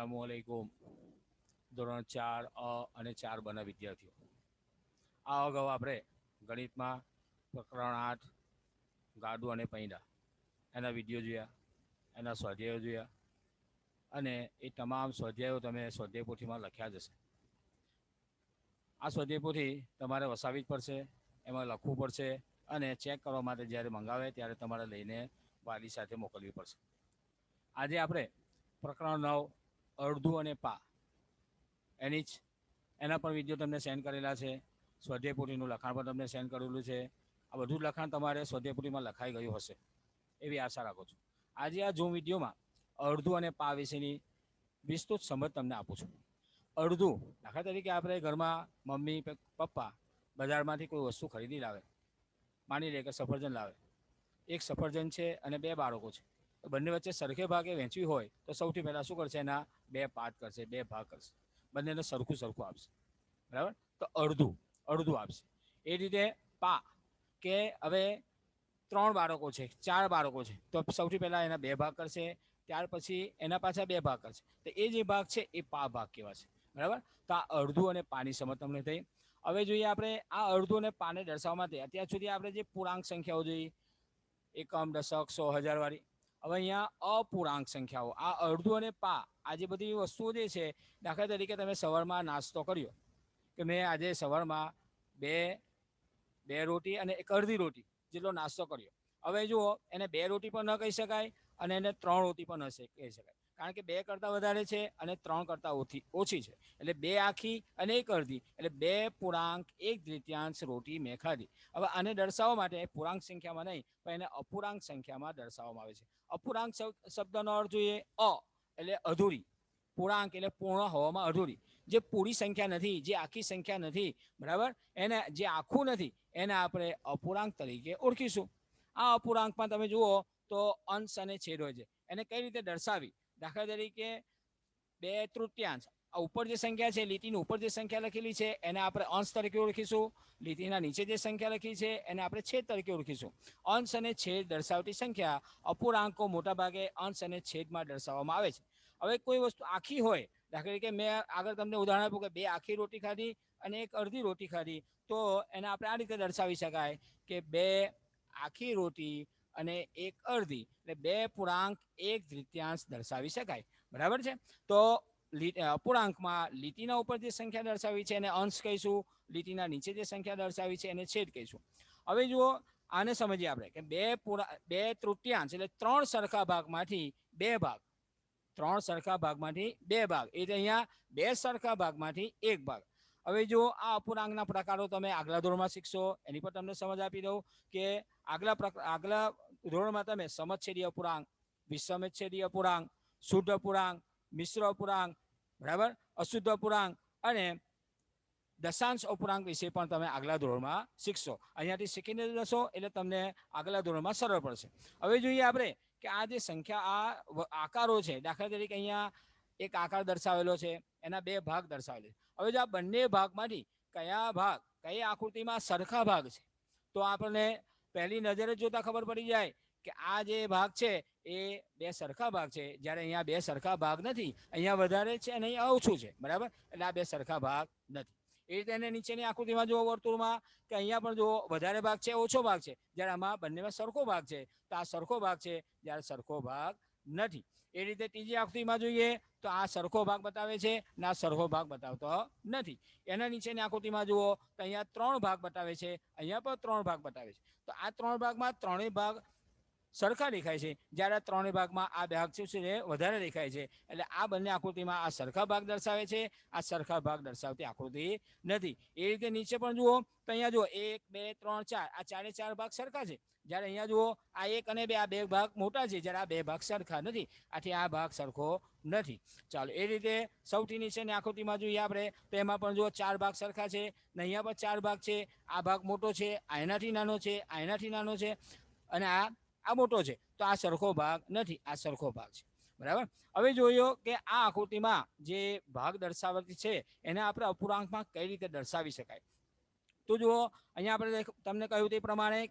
अस्सलामुअलैकुम। ધોરણ 4 અ અને 4 બના વિદ્યાર્થીઓ, આ અગાઉ આપણે ગણિતમાં પ્રકરણ 8 ગાડું અને પૈંડા એના વિડીયો જોયા, એના સ્વાધ્યાયો જોયા અને એ તમામ સ્વાધ્યાયો તમે સ્વાધ્યાય પોથીમાં લખ્યા જ હશે. આ સ્વાધ્યાય પોથી તમારે વસાવવી જ પડશે, એમાં લખવું પડશે અને ચેક કરવા માટે જ્યારે મંગાવે ત્યારે તમારે લઈને વાલી સાથે મોકલવી પડશે. આજે આપણે પ્રકરણ 9 અડધું અને પા એના પર વિડીયો તમને સેન્ડ કરેલા છે. સ્વાધ્યાય પોથીનું લખાણ પણ તમને સેન્ડ કરેલું છે. આ બધું લખાણ તમારે સ્વાધ્યાય પોથીમાં લખાઈ ગયું હશે એવી આશા રાખું છું. આજે આ ઝૂમ વિડીયોમાં અડધું અને પા વિશેની વિસ્તૃત સમજ તમને આપું છું. અડધું, દાખલા તરીકે આપણે ઘરમાં મમ્મી પપ્પા બજારમાંથી કોઈ વસ્તુ ખરીદી લાવે, માની લે કે સફરજન લાવે. એક સફરજન છે અને બે બાળકો છે, બંને વચ્ચે સરખે ભાગે વહેંચવી હોય તો સૌથી પહેલાં શું કરશે? એના બે પાર્ટ કરશે, બે ભાગ કરશે, બંનેને સરખું સરખું આપશે. બરાબર? તો અડધું અડધું આપશે. એ રીતે પા, કે હવે 3 બાળકો છે, 4 બાળકો છે, તો સૌથી પહેલાં એના બે ભાગ કરશે, ત્યાર પછી એના પાછા બે ભાગ કરશે. તો એ જે ભાગ છે એ પા ભાગ કહેવાશે. બરાબર? તો આ અડધું અને પાની સમજ તમને થઈ. હવે જોઈએ આપણે આ અડધું અને પાને દર્શાવવા માટે અત્યાર સુધી આપણે જે પૂર્ણાંક સંખ્યાઓ જોઈ, એકમ, દશક, 100, 1000 વાળી. હવે અહીંયા અપૂર્ણાંક સંખ્યાઓ, આ અડધું અને પા, આ જે બધી વસ્તુઓ જે છે, દાખલા તરીકે તમે સવારમાં નાસ્તો કર્યો કે મેં આજે સવારમાં બે રોટી અને એક અડધી રોટી જેટલો નાસ્તો કર્યો. હવે જુઓ, એને 2 રોટી પણ ન કહી શકાય અને એને 3 રોટી પણ ન કહી શકાય, કારણ કે 2 કરતાં વધારે છે અને 3 કરતાં ઓછી છે. એટલે 2 આખી અને 1 અડધી, એટલે 2 પૂર્ણાંક 1/3 રોટી મેં ખાધી. હવે આને દર્શાવવા માટે પૂર્ણાંક સંખ્યામાં નહીં પણ એને અપૂર્ણાંક સંખ્યામાં દર્શાવવામાં આવે છે. અપૂર્ણાંક શબ્દનો અર્થ જોઈએ એટલે અધૂરી, પૂર્ણાંક એટલે પૂર્ણ હોવામાં અધૂરી, જે પૂરી સંખ્યા નથી, જે આખી સંખ્યા નથી. બરાબર? એને જે આખું નથી એને આપણે અપૂર્ણાંક તરીકે ઓળખીશું. આ અપૂર્ણાંકમાં તમે જુઓ તો અંશ અને છેદ હોય છે. એને કઈ રીતે દર્શાવી? દાખલા તરીકે 2/3, આ ઉપર જે સંખ્યા છે, લીટીની ઉપર જે સંખ્યા લખેલી છે એને આપણે અંશ તરીકે ઓળખીશું. લીટીના નીચે જે સંખ્યા લખી છે એને આપણે છેદ તરીકે ઓળખીશું. અંશ અને છેદ દર્શાવતી સંખ્યા અપૂર્ણાંકો મોટાભાગે અંશ અને છેદમાં દર્શાવવામાં આવે છે. હવે કોઈ વસ્તુ આખી હોય, દાખલા તરીકે મેં આગળ તમને ઉદાહરણ આપ્યું કે 2 આખી રોટી ખાધી અને 1 અડધી રોટી ખાધી, તો એને આપણે આ રીતે દર્શાવી શકાય કે 2 આખી રોટી અને 1 અડધી, એટલે 2 પૂર્ણાંક 1/3 દર્શાવી શકાય. બરાબર છે? તો અપૂર્ણાંકમાં લીટીના ઉપર જે સંખ્યા દર્શાવી છે એને અંશ કહીશું, લીટીના નીચે જે સંખ્યા દર્શાવી છે એને છેદ કહીશું. હવે જુઓ, આને સમજીએ આપણે કે 2/3 એટલે 3 સરખા ભાગમાંથી 2 ભાગ, 3 સરખા ભાગમાંથી 2 ભાગ, એટલે અહીંયા 2 સરખા ભાગમાંથી 1 ભાગ. હવે જો આ અપૂર્ણાંકના પ્રકારો તમે આગલા ધોરણમાં શીખશો, એની પર તમને સમજ આપી દઉં કે આગલા ધોરણમાં તમે સમછેદી અપૂર્ણાંક, વિષમછેદી અપૂર્ણાંક, શુદ્ધ અપૂર્ણાંક, મિશ્ર અપૂર્ણાંક, બરાબર, અશુદ્ધ અપૂર્ણાંક અને દશાંશ અપૂર્ણાંક વિશે પણ તમે આગલા ધોરણમાં શીખશો. અહીંયાથી શીખીને જશો એટલે તમને આગલા ધોરણમાં સરળ પડશે. હવે જોઈએ આપણે કે આ જે સંખ્યા, આ આકારો છે, દાખલા તરીકે અહીંયા એક આકાર દર્શાવેલો છે, એના 2 ભાગ દર્શાવેલા છે. હવે જો આ બંને ભાગમાંથી કયા ભાગ કઈ આકૃતિમાં સરખા ભાગ છે, તો આપણને પહેલી નજરે જોતા ખબર પડી જાય કે આ જે ભાગ છે એ 2 સરખા ભાગ છે, જ્યારે અહીંયા 2 સરખા ભાગ નથી, અહીંયા વધારે છે અને અહીંયા ઓછું છે. બરાબર? એટલે આ 2 સરખા ભાગ નથી. એ રીતે એને નીચેની આકૃતિમાં જુઓ, વર્તુળમાં, કે અહીંયા પણ જુઓ વધારે ભાગ છે, ઓછો ભાગ છે, જ્યારે આમાં બંનેમાં સરખો ભાગ છે, તો આ સરખો ભાગ છે, જ્યારે સરખો ભાગ નથી. એ રીતે ત્રીજી આકૃતિમાં જોઈએ તો આ સરખો ભાગ બતાવે છે ને આ સરખો ભાગ બતાવતો નથી. એના નીચેની આકૃતિમાં જુઓ તો અહીંયા 3 ભાગ બતાવે છે, અહીંયા પણ 3 ભાગ બતાવે છે. તો આ 3 ભાગમાં 3 ભાગ સરખા દેખાય છે, જ્યારે 3 ભાગમાં આ ભાગ છે વધારે દેખાય છે. એટલે આ બંને આકૃતિમાં આ સરખા ભાગ દર્શાવે છે, આ સરખા ભાગ દર્શાવતી આકૃતિ નથી. એ રીતે નીચે પણ જુઓ તો અહીંયા જુઓ 1, 2, 3, 4, આ 4 ભાગ સરખા છે, જ્યારે અહીંયા જુઓ આ 1 અને 2, આ 2 ભાગ મોટા છે, જ્યારે આ 2 ભાગ સરખા નથી. આથી આ ભાગ સરખો નથી. ચાલો, એ રીતે સૌથી નીચેની આકૃતિમાં જોઈએ આપણે તો એમાં પણ જુઓ 4 ભાગ સરખા છે ને અહીંયા પણ 4 ભાગ છે. આ ભાગ મોટો છે, આ એનાથી નાનો છે, આ એનાથી નાનો છે અને આ મોટો છે, તો આ સરખો ભાગ નથી, આ સરખો ભાગ છે. બરાબર? હવે જોયો કે આ આકૃતિમાં જે ભાગ દર્શાવતી છે એને આપણે અપૂર્ણાંકમાં કઈ રીતે દર્શાવી શકાય. તો જુઓ, અહીંયા આપણે તમને કહ્યું તે પ્રમાણે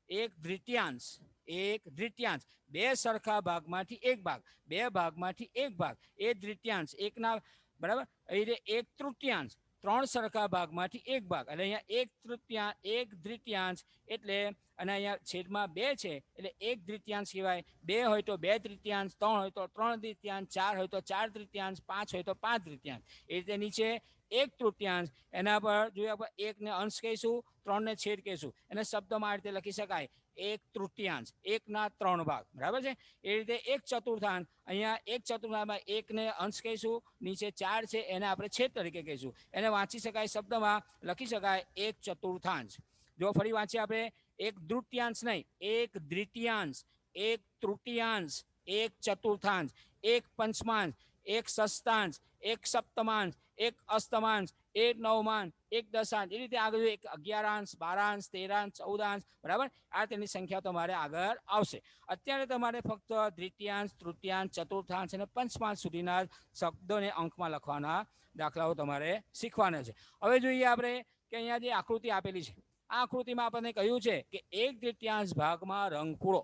1/3 એક દ્વિતીયાંશ. બે સરખા ભાગમાંથી એક ભાગ, બે ભાગમાંથી એક ભાગ એ દ્વિતીયાંશ. એકના બરાબર એ રીતે એક તૃતીયાંશ, ત્રણ સરખા ભાગમાંથી એક ભાગ. એટલે અહીંયા એક તૃતીયાંશ, એક દ્વિતીયાંશ એટલે અને અહીંયા છેદમાં બે છે એટલે એક દ્વિતીયાંશ કહેવાય. બે હોય તો બે તૃતીયાંશ, ત્રણ હોય તો ત્રણ દ્વિતીયાંશ, ચાર હોય તો ચાર તૃતીયાંશ, પાંચ હોય તો પાંચ તૃતીયાંશ. એ રીતે નીચે એક તૃતીયાંશ. એના પર જોઈએ આપણે એકને અંશ કહીશું, ત્રણને છેદ કહીશું. એને શબ્દમાં આ રીતે લખી શકાય એક તૃતીયાંશ, એકના ત્રણ ભાગ. બરાબર છે. એ રીતે એક ચતુર્થાંશ. અહીંયા એક ચતુર્થાંશમાં એકને અંશ કહીશું, નીચે ચાર છે એને આપણે છેદ તરીકે કહીશું. એને વાંચી શકાય, શબ્દમાં લખી શકાય એક ચતુર્થાંશ. જો ફરી વાંચીએ આપણે, એક તૃતીયાંશ નહીં, એક દ્વિતીયાંશ, એક તૃતીયાંશ, એક ચતુર્થાંશ, એક પંચમાંશ, એક ષષ્ઠાંશ, એક સપ્તમાંશ, એક અષ્ટમાંશ, એક નવમાંશ, એક દશાંશ. એ રીતે આગળ એક અગિયારાંશ, બારાંશ, તેરાંશ, ચૌદાંશ. બરાબર, આ તેની સંખ્યા તમારે આગળ આવશે. અત્યારે તમારે ફક્ત દ્વિતીયાંશ, તૃતીયાંશ, ચતુર્થાંશ અને પંચમાંશ સુધીના શબ્દોને અંકમાં લખવાના દાખલાઓ તમારે શીખવાના છે. હવે જોઈએ આપણે કે અહીંયા જે આકૃતિ આપેલી છે, આ આકૃતિમાં આપણને કહ્યું છે કે એક દ્વિતીયાંશ ભાગમાં રંગ પૂરો.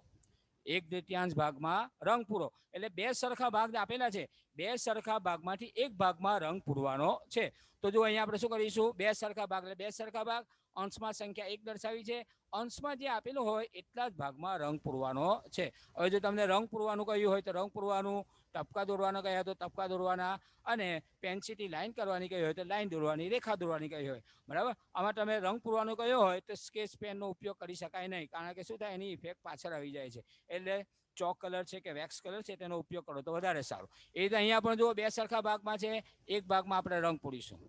એક દ્વિતીયાંશ ભાગમાં રંગ પૂરો એટલે બે સરખા ભાગ આપેલા છે, બે સરખા ભાગમાંથી એક ભાગમાં રંગ પૂરવાનો છે. તો જો અહીંયા આપણે શું કરીશું, બે સરખા ભાગ એટલે બે સરખા ભાગ, અંશમાં સંખ્યા એક દર્શાવી છે, અંશમાં જે આપેલું હોય એટલા જ ભાગમાં રંગ પૂરવાનો છે. હવે જો તમને રંગ પૂરવાનું કહ્યું હોય તો રંગ પૂરવાનું, ટપકા દોરવાના કહ્યા તો ટપકા દોરવાના, અને પેન્સિલથી લાઈન કરવાની કહી હોય તો લાઈન દોરવાની, રેખા દોરવાની કહી હોય. બરાબર, આમાં તમે રંગ પૂરવાનું કહ્યું હોય તો સ્કેચ પેનનો ઉપયોગ કરી શકાય નહીં, કારણ કે શું થાય એની ઇફેક્ટ પાછળ આવી જાય છે. એટલે ચોક કલર છે કે વેક્સ કલર છે તેનો ઉપયોગ કરો તો વધારે સારું. એ રીતે અહીંયા પણ જુઓ બે સરખા ભાગમાં છે, એક ભાગમાં આપણે રંગ પૂરીશું.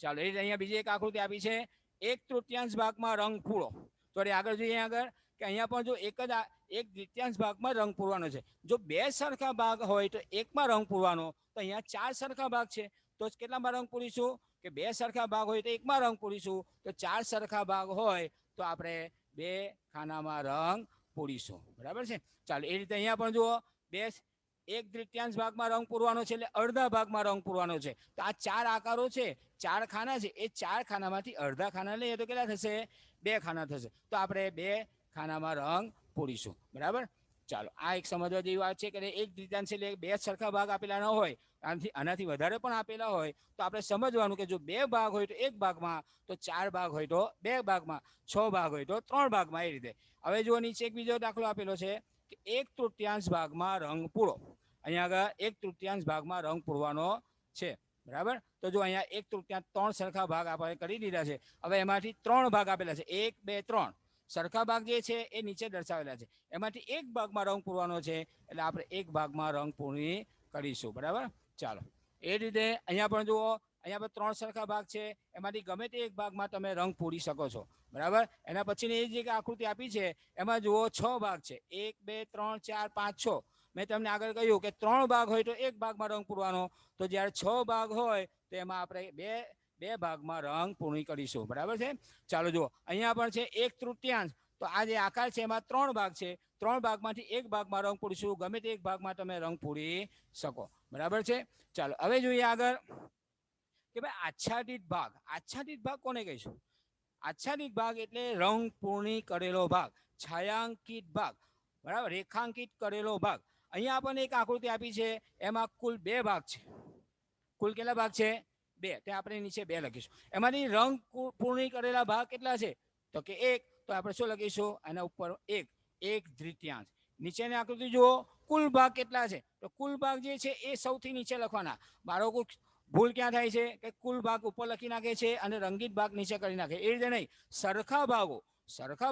ચાલો, એ રીતે અહીંયા બીજી એક આકૃતિ આપી છે, એક તૃતીયાંશ ભાગમાં રંગ પૂરો. તો આગળ જોઈએ આગળ કે અહીંયા પણ જો એક જ એક દ્વિતીયાંશ ભાગમાં રંગ પૂરવાનો છે. જો બે સરખા ભાગ હોય તો એકમાં રંગ પૂરવાનો, તો અહીંયા ચાર સરખા ભાગ છે તો કેટલામાં રંગ પૂરીશું, કે બે સરખા ભાગ હોય તો એકમાં રંગ પૂરીશું, તો ચાર સરખા ભાગ હોય તો આપણે બે ખાનામાં રંગ પૂરીશું. બરાબર છે. ચાલો, એ રીતે અહીંયા પણ જુઓ બે એક દ્વિતીયાંશ ભાગમાં રંગ પૂરવાનો છે એટલે અડધા ભાગમાં રંગ પૂરવાનો છે. તો આ ચાર આકારો છે, ચાર ખાના છે, એ ચાર ખાનામાંથી અડધા ખાના લઈએ તો કેટલા થશે, બે ખાના થશે. તો આપણે બે ખાનામાં રંગ પૂરીશું. બરાબર. ચાલો, આ એક સમજવા જેવી વાત છે કે એક દ્વિતીયાંશ એટલે બે સરખા ભાગ આપેલા ન હોય, આનાથી વધારે પણ આપેલા હોય તો આપણે સમજવાનું કે જો બે ભાગ હોય તો એક ભાગમાં, તો ચાર ભાગ હોય તો બે ભાગમાં, છ ભાગ હોય તો ત્રણ ભાગમાં. એ રીતે હવે જો નીચે એક બીજો દાખલો આપેલો છે કે એક તૃતીયાંશ ભાગમાં રંગ પૂરો. અહીંયા આગળ એક તૃતીયાંશ ભાગમાં રંગ પૂરવાનો છે. બરાબર. તો જો અહીંયા એક તૃતીયાંશ ત્રણ સરખા ભાગ આપણે કરી દીધા છે. હવે એમાંથી ત્રણ ભાગ આપેલા છે, એક બે ત્રણ સરખા ભાગ જે છે એ નીચે દર્શાવેલા છે. એમાંથી એક ભાગમાં રંગ પૂરવાનો છે એટલે આપણે એક ભાગમાં રંગ પૂરી કરીશું. બરાબર. ચાલો, એ રીતે અહીંયા પણ જુઓ, અહીંયા પર ત્રણ સરખા ભાગ છે, એમાંથી ગમે તે એક ભાગમાં તમે રંગ પૂરી શકો છો. બરાબર. એના પછીની એ જે આકૃતિ આપી છે એમાં જુઓ છ ભાગ છે, એક બે ત્રણ ચાર પાંચ છ. મેં તમને આગળ કહ્યું કે ત્રણ ભાગ હોય તો એક ભાગમાં રંગ પૂરવાનો, તો જ્યારે છ ભાગ હોય તો એમાં આપણે બે ભાગમાં રંગ પૂર્ણ કરીશું. બરાબર છે. ચાલો જુઓ, અહીંયા પણ છે એક તૃતીયાંશ. તો આ જે આકાર છે એમાં ત્રણ ભાગ છે, ત્રણ ભાગમાંથી એક ભાગમાં રંગ પૂરીશું, ગમે તે એક ભાગમાં તમે રંગ પૂરી શકો. બરાબર છે. ચાલો, હવે જોઈએ આગળ કે ભાઈ આચ્છાદિત ભાગ. આચ્છાદિત ભાગ કોને કહીશું? આચ્છાદિત ભાગ એટલે રંગ પૂર્ણ કરેલો ભાગ, છાયાંકિત ભાગ. બરાબર, રેખાંકિત કરેલો ભાગ. અહીંયા આપણને એક આકૃતિ આપી છે, એમાં કુલ બે ભાગ છે. કુલ કેટલા ભાગ છે? બે. તે આપણે નીચે બે લખીશું. એમાંથી રંગ પૂર્ણ કરેલા ભાગ કેટલા છે? તો કે એક. તો આપણે શું લખીશું? એના ઉપર એક, એક દ્વિતીયાંશ. નીચેની આકૃતિ જુઓ, કુલ ભાગ કેટલા છે? તો કુલ ભાગ જે છે એ સૌથી નીચે લખવાના. બાળકો ભૂલ ક્યાં થાય છે કે કુલ ભાગ ઉપર લખી નાખે છે અને રંગીત ભાગ નીચે કરી નાખે. એ રીતે નહીં, સરખા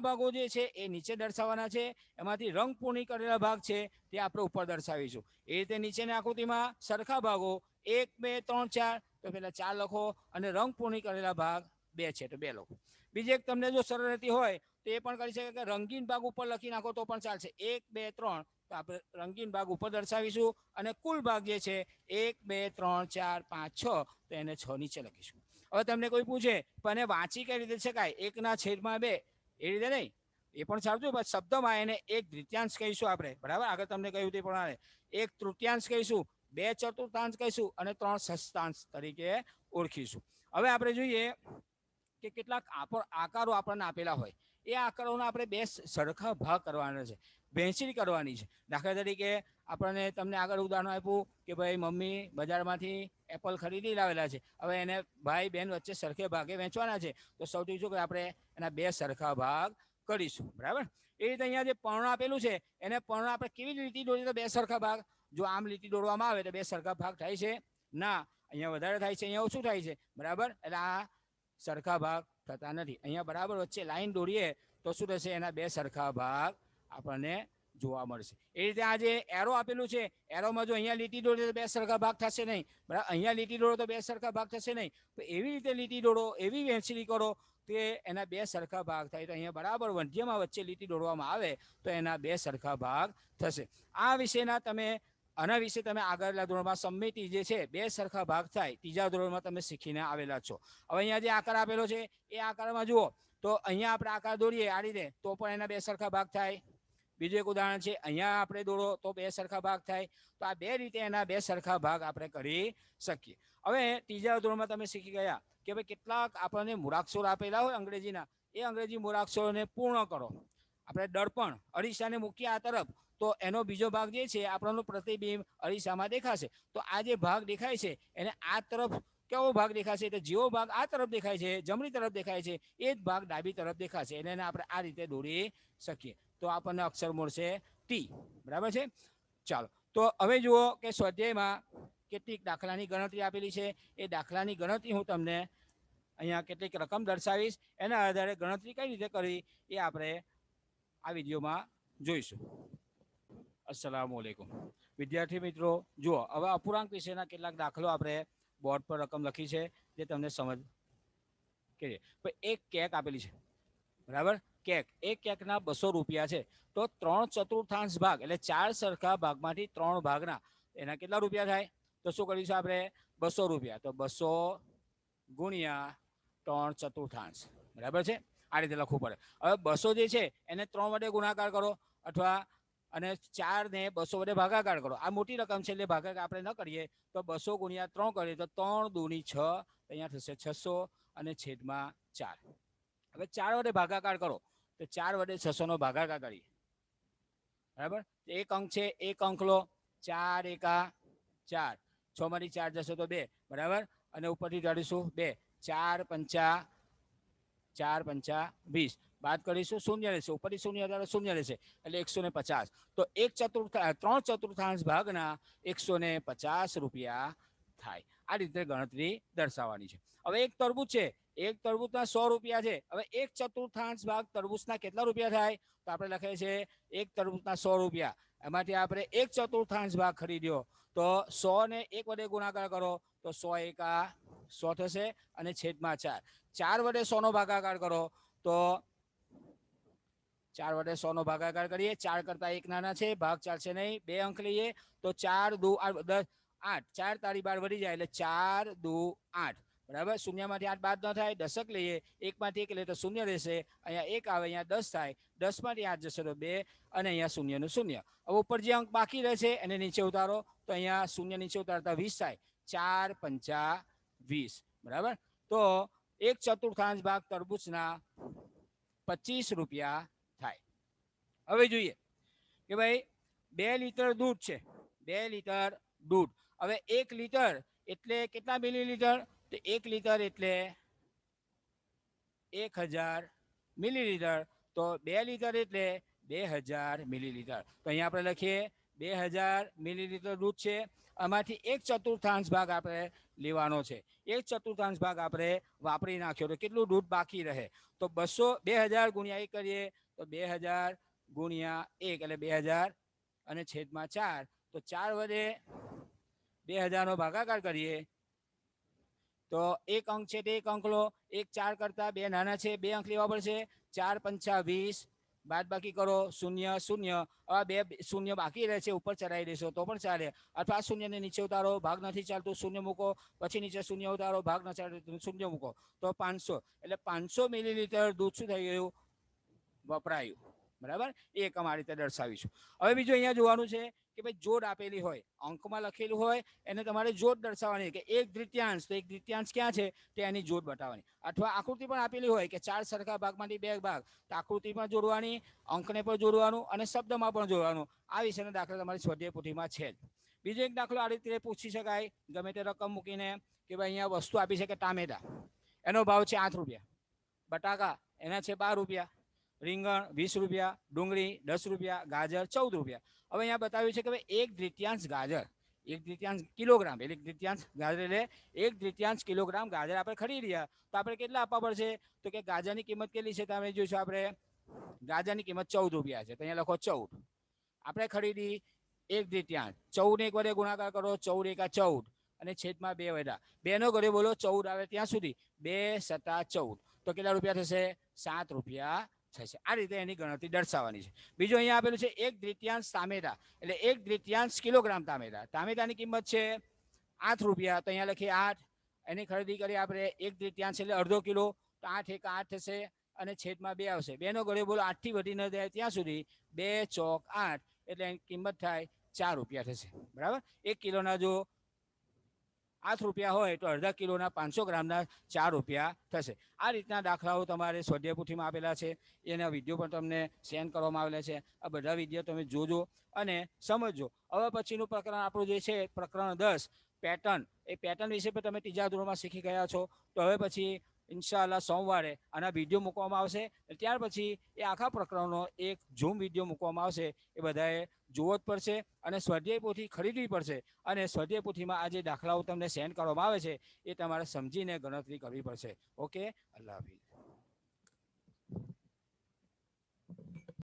ભાગો જે છે એ નીચે દર્શાવવાના છે. એમાંથી રંગ પૂર્ણ કરેલા ભાગ છે તે આપણે ઉપર દર્શાવીશું. એ રીતે નીચેની આકૃતિમાં સરખા ભાગો એક બે ત્રણ ચાર, તો પેલા ચાર લખો, અને રંગ પૂર્ણ કરેલા ભાગ બે છે તો બે લખો. બીજી એક તમને જો સરળ રહેતી હોય તો એ પણ કરી શકે કે રંગીન ભાગ ઉપર લખી નાખો તો પણ ચાલશે. એક બે ત્રણ, તો આપણે રંગીન ભાગ ઉપર દર્શાવીશું, અને કુલ ભાગ જે છે એક બે ત્રણ ચાર પાંચ છ, તો એને છ નીચે લખીશું. હવે તમને કોઈ પૂછે પણ એને વાંચી કઈ રીતે શકાય, એકના છેદમાં બે, એ રીતે નહીં, એ પણ સાચું, પણ શબ્દમાં એને એક દ્વિતીયાંશ કહીશું આપણે. બરાબર, આગળ તમને કહ્યું તે પ્રમાણે એક તૃતીયાંશ કહીશું, બે ચતુર્થાંશ કહીશું, અને ત્રણ ષષ્ઠાંશ તરીકે ઓળખીશું. હવે આપણે જોઈએ કે કેટલાક આકારો આપણને આપેલા હોય, એ આકારોના આપણે બે સરખા ભાગ કરવાના છે, વહેંચણી કરવાની છે. દાખલા તરીકે આપણને તમને આગળ ઉદાહરણ આપ્યું કે ભાઈ મમ્મી બજારમાંથી એપલ ખરીદી લાવેલા છે, હવે એને ભાઈ બહેન વચ્ચે સરખે ભાગે વહેંચવાના છે. તો સૌથી શું કે આપણે એના બે સરખા ભાગ કરીશું. બરાબર. એ રીતે અહીંયા જે પર્ણ આપેલું છે એને પર્ણ આપણે કેવી લીટી દોરીએ તો બે સરખા ભાગ? જો આમ લીટી દોરવામાં આવે તો બે સરખા ભાગ થાય છે? ના, અહીંયા વધારે થાય છે, અહીંયા ઓછું થાય છે. બરાબર. એટલે આ સરખા ભાગ થતા નથી. અહીંયા બરાબર વચ્ચે લાઈન દોરીએ તો શું થશે? એના બે સરખા ભાગ આપણને જોવા મળશે. એ રીતે આ જે એરો આપેલું છે, એરોમાં જો અહીંયા લીટી દોરીએ તો બે સરખા ભાગ થશે નહીં. બરાબર. અહીંયા લીટી દોરો તો બે સરખા ભાગ થશે નહીં. તો એવી રીતે લીટી દોરો, એવી વહેંચણી કરો કે એના બે સરખા ભાગ થાય. તો અહીંયા બરાબર મધ્યમાં વચ્ચે લીટી દોરવામાં આવે તો એના બે સરખા ભાગ થશે. આ વિશેના તમે આના વિશે તમે આગળના ધોરણમાં સમમિતિ જે છે બે સરખા ભાગ થાય ત્રીજા ધોરણમાં તમે શીખીને આવેલા છો. હવે અહીંયા જે આકાર આપેલો છે એ આકારમાં જુઓ તો અહીંયા આપણે આકાર દોરીએ આ રીતે તો પણ એના બે સરખા ભાગ થાય. બીજું એક ઉદાહરણ છે, અહીંયા આપણે દોરો તો બે સરખા ભાગ થાય. તો આ બે રીતે એના બે સરખા ભાગ આપણે કરી શકીએ. હવે ત્રીજા ધોરણમાં તમે શીખી ગયા કે ભાઈ કેટલાક આપણને મૂળાક્ષરો આપેલા હોય અંગ્રેજીના, એ અંગ્રેજી મૂળાક્ષરોને પૂર્ણ કરો. આપણે દર્પણ અરીસાને મૂકીએ આ તરફ તો એનો બીજો ભાગ જે છે આપણનો પ્રતિબિંબ અરીસામાં દેખાશે. તો આ જે ભાગ દેખાય છે એને આ તરફ કેવો ભાગ દેખાશે? તો જેવો ભાગ આ તરફ દેખાય છે, જમણી તરફ દેખાય છે, એ જ ભાગ ડાબી તરફ દેખાશે. એને આપણે આ રીતે દોરી શકીએ તો આપણને અક્ષર મળશે ટી. બરાબર છે. ચાલો, તો હવે જુઓ કે સ્વાધ્યાયમાં કેટલીક દાખલાની ગણતરી આપેલી છે. એ દાખલાની ગણતરી હું તમને અહીંયા કેટલીક રકમ દર્શાવીશ. એના આધારે ગણતરી કઈ રીતે કરવી એ આપણે આ વિડીયોમાં જોઈશું. અસ્સલામુ અલૈકુમ. વિદ્યાર્થી મિત્રો જુઓ, હવે અપૂર્ણાંક વિશેના કેટલાક દાખલો આપણે બોર્ડ પર રકમ લખી છે જે તમને સમજ કે એક કેક આપેલી છે. બરાબર. કેક, એક કેકના 200 રૂપિયા છે. તો 3/4 ભાગ એટલે 4 સરખા ભાગમાંથી 3 ભાગના એના કેટલા રૂપિયા થાય? તો શું કરીશું આપણે? 200 રૂપિયા. તો 200 ગુણ્યા 3/4. બરાબર છે. આ રીતે લખવું પડે. હવે 200 જે છે એને 3 વડે ગુણાકાર કરો અથવા અને 4 ને 200 વડે ભાગાકાર કરો. આ મોટી રકમ છે એટલે ભાગાકાર આપણે ન કરીએ તો 200 ગુણ્યા 3 કરીએ તો 3 દૂની 6, અહીંયા થશે 600 અને છેદમાં 4. હવે 4 વડે ભાગાકાર કરો તો 4 વડે 600 નો ભાગાકાર કરીએ. બરાબર. એક અંક છે, એક અંક લો. 4 એકા 4, 6 માંથી 4 જશે તો 2. બરાબર. અને ઉપરથી કાઢીશું 2. 4 પંચા 20. બાદ કરીશું શૂન્ય રહેશે, ઉપરથી શૂન્ય એટલે શૂન્ય રહેશે એટલે 150. તો 3/4 ભાગના 150 રૂપિયા થાય. આ રીતે ગણતરી દર્શાવવાની છે. હવે એક તરબૂચ છે, એક તરબૂચના 100 રૂપિયા છે. હવે 1/4 ભાગ તરબૂચના કેટલા રૂપિયા થાય? તો આપણે લખીએ છીએ એક તરબૂચના 100 રૂપિયા, એમાંથી આપણે 1/4 ભાગ ખરીદ્યો તો 100 ને 1 વડે ગુણાકાર કરો તો 100 એકા 100 થશે અને છેદમાં 4. 4 વડે 100 નો ભાગાકાર કરો તો 4 વડે 100 નો ભાગાકાર કરીએ. 4 કરતા 1 નાના છે, ભાગ ચાલશે નહીં. 2 અંક લઈએ તો 4 દુ 10 8, 4 તારી 12 વધી જાય એટલે 4 દુ 8. બરાબર. શૂન્યમાંથી 8 બાદ ન થાય. દશક લઈએ, 1 માંથી 1 લઈએ તો શૂન્ય રહેશે. અહીંયા 1 આવે, અહીંયા 10 થાય. 10 માંથી 8 જશે તો 2 અને અહીંયા શૂન્યનું શૂન્ય. હવે ઉપર જે અંક બાકી રહે છે એને નીચે ઉતારો તો અહીંયા શૂન્ય નીચે ઉતારતા 20 થાય. 4 પંચા 20. બરાબર. તો 1/4 ભાગ તરબૂચના 25 રૂપિયા થાય. હવે જોઈએ કે ભાઈ 2 લીટર દૂધ છે, 2 લીટર દૂધ. હવે 1 લીટર એટલે કેટલા મિલીલીટર? તો 1 લીટર એટલે 1000 મિલીલીટર. તો 2 લીટર એટલે 2000 મિલીલીટર. તો અહીંયા આપણે લખીએ 2000 મિલીલીટર દૂધ છે. આમાંથી 1/4 ભાગ આપણે લેવાનો છે. 1/4 ભાગ આપણે વાપરી નાખ્યો તો કેટલું દૂધ બાકી રહે? તો 2000 ગુણ્યા 1 કરીએ તો 2000 ગુણ્યા 1 એટલે 2000 અને છેદમાં 4. તો 4 વડે 2000 નો ભાગાકાર કરીએ તો 1 અંક છે તે 1 અંક લો. 1 4 કરતા 2 નાના છે, 2 અંક લેવા પડશે. 4 પંચા 20, બાદ બાકી કરો શૂન્ય શૂન્ય. હવે 2 શૂન્ય બાકી રહે છે, ઉપર ચડાવી દેશો તો પણ ચાલે, અથવા શૂન્યને નીચે ઉતારો, ભાગ નથી ચાલતું શૂન્ય મૂકો, પછી નીચે શૂન્ય ઉતારો, ભાગ ન ચાલતું શૂન્ય મૂકો તો 500. એટલે 500 મિલીલીટર દૂધ શું થઈ ગયું? વપરાયું. બરાબર. એ એકમ આ રીતે દર્શાવીશું. હવે બીજું અહીંયા જોવાનું છે કે ભાઈ જોડ આપેલી હોય, અંકમાં લખેલું હોય એને તમારે જોડ દર્શાવવાની કે 1/3, તો 1/3 ક્યાં છે તે એની જોડ બતાવવાની. અથવા આકૃતિ પણ આપેલી હોય કે 4 સરખા ભાગમાંથી 2 ભાગ, તો આકૃતિ પણ જોડવાની, અંકને પણ જોડવાનું અને શબ્દમાં પણ જોડવાનું. આ વિશેનો દાખલો તમારી સ્વાધ્યાય પોથીમાં છે જ. બીજો એક દાખલો આ રીતે પૂછી શકાય ગમે તે રકમ મૂકીને કે ભાઈ અહીંયા વસ્તુ આપી છે કે ટામેટા, એનો ભાવ છે 8 રૂપિયા, બટાકા એના છે 12 રૂપિયા, રીંગણ 20 રૂપિયા, ડુંગળી 10 રૂપિયા, ગાજર 14 રૂપિયા. હવે અહીંયા બતાવ્યું છે કે ભાઈ 1/3 ગાજર, 1/3 કિલોગ્રામ, એટલે 1/3 ગાજર એટલે 1/3 કિલોગ્રામ ગાજર આપણે ખરીદી રહ્યા, તો આપણે કેટલા આપવા પડશે? તો કે ગાજરની કિંમત કેટલી છે તમે જોઈશું, આપણે ગાજરની કિંમત 14 રૂપિયા છે, તો અહીંયા લખો 14. આપણે ખરીદી 1/3, 14 એક વડે ગુણાકાર કરો, 14 એકા 14 અને છેદમાં 2 વધ્યા, 2 નો ઘરે બોલો 14 આવે ત્યાં સુધી, 2 સત્તા 14, તો કેટલા રૂપિયા થશે? 7 રૂપિયા થશે. આ રીતે એની ગણતરી દર્શાવવાની છે. બીજું અહીંયા આપેલું છે 1/3 ટામેટા, એટલે 1/3 કિલોગ્રામ ટામેટા, ટામેટાની કિંમત છે 8 રૂપિયા, તો અહીંયા લખીએ 8. એની ખરીદી કરી આપણે 1/3 એટલે અડધો કિલો, તો 8 એકા 8 થશે અને છેદમાં 2 આવશે, 2 નો ઘરે બોલો 8 થી વધી ન જાય ત્યાં સુધી, 2 ચોક 8, એટલે એની કિંમત થાય 4 રૂપિયા થશે. બરાબર, 1 કિલોના જો 8 રૂપિયા હોય તો અડધા કિલોના 500 ગ્રામના 4 રૂપિયા થશે. આ રીતના દાખલાઓ તમારે સ્વાધ્યાય પોથીમાં આપેલા છે, એના વિડીયો પણ તમને સેન્ડ કરવામાં આવેલા છે. આ બધા વિડીયો તમે જોજો અને સમજજો. હવે પછીનું પ્રકરણ આપણું જે છે પ્રકરણ 10 પેટર્ન, એ પેટર્ન વિશે પણ તમે ત્રીજા ધોરણમાં શીખી ગયા છો. તો હવે પછી ઇન્શાઅલ્લાહ સોમવારે આના વિડીયો મૂકવામાં આવશે. ત્યાર પછી એ આખા પ્રકરણનો એક ઝૂમ વિડીયો મૂકવામાં આવશે. એ બધાએ જોવો જ પડશે અને સ્વાધ્યાય પોથી ખરીદવી પડશે. અને સ્વાધ્યાય પોથીમાં આ જે દાખલાઓ તમને સેન્ડ કરવામાં આવે છે એ તમારે સમજીને ગણતરી કરવી પડશે. ઓકે, અલ્લાહ હાફિઝ.